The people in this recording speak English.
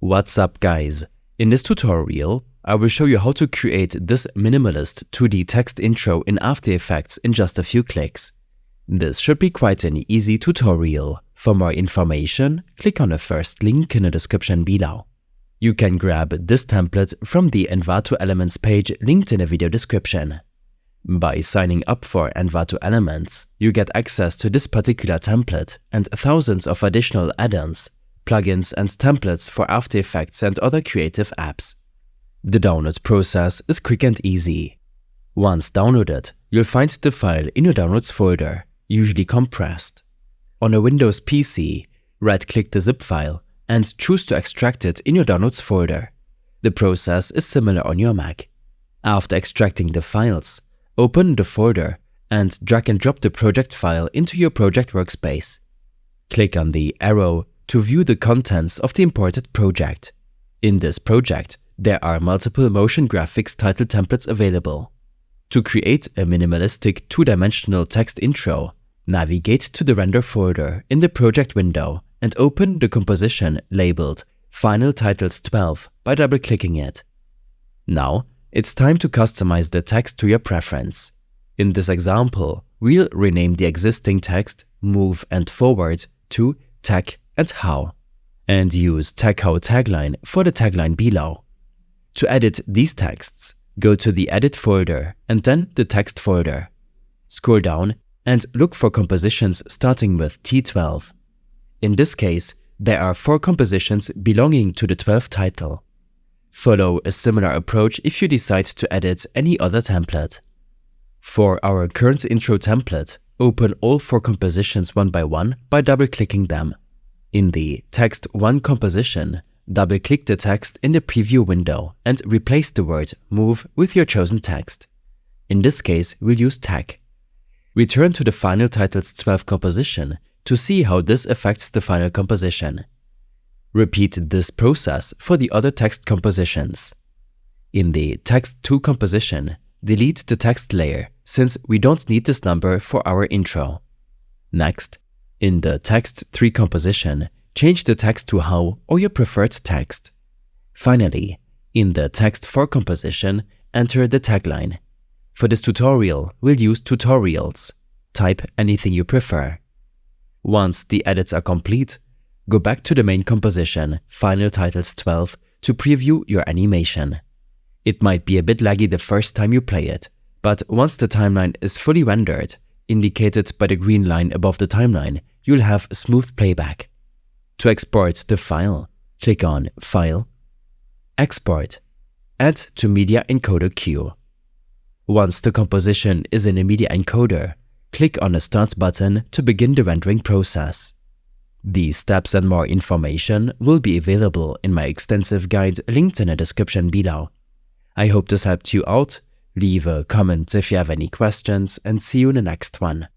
What's up, guys? In this tutorial, I will show you how to create this minimalist 2D text intro in After Effects in just a few clicks. This should be quite an easy tutorial. For more information, click on the first link in the description below. You can grab this template from the Envato Elements page linked in the video description. By signing up for Envato Elements, you get access to this particular template and thousands of additional add-ons, plugins and templates for After Effects and other creative apps. The download process is quick and easy. Once downloaded, you'll find the file in your Downloads folder, usually compressed. On a Windows PC, right-click the zip file and choose to extract it in your Downloads folder. The process is similar on your Mac. After extracting the files, open the folder and drag and drop the project file into your project workspace. Click on the arrow to view the contents of the imported project. In this project, there are multiple motion graphics title templates available. To create a minimalistic two-dimensional text intro, navigate to the render folder in the project window and open the composition labeled Final Titles 12 by double-clicking it. Now, it's time to customize the text to your preference. In this example, we'll rename the existing text Move and Forward to Tag and How, and use Tag How tagline for the tagline below. To edit these texts, go to the Edit folder and then the Text folder. Scroll down and look for compositions starting with T12. In this case, there are 4 compositions belonging to the 12th title. Follow a similar approach if you decide to edit any other template. For our current intro template, open all 4 compositions one by double-clicking them. In the Text 1 composition, double-click the text in the preview window and replace the word Move with your chosen text. In this case, we'll use Tag. Return to the Final Titles 12 composition to see how this affects the final composition. Repeat this process for the other text compositions. In the Text 2 composition, delete the text layer since we don't need this number for our intro. Next, in the Text 3 composition, change the text to How or your preferred text. Finally, in the Text 4 composition, enter the tagline. For this tutorial, we'll use tutorials. Type anything you prefer. Once the edits are complete, go back to the main composition, Final Titles 12, to preview your animation. It might be a bit laggy the first time you play it, but once the timeline is fully rendered, indicated by the green line above the timeline, you'll have smooth playback. To export the file, click on File, Export, Add to Media Encoder Queue. Once the composition is in a media encoder, click on the Start button to begin the rendering process. These steps and more information will be available in my extensive guide linked in the description below. I hope this helped you out. Leave a comment if you have any questions and see you in the next one.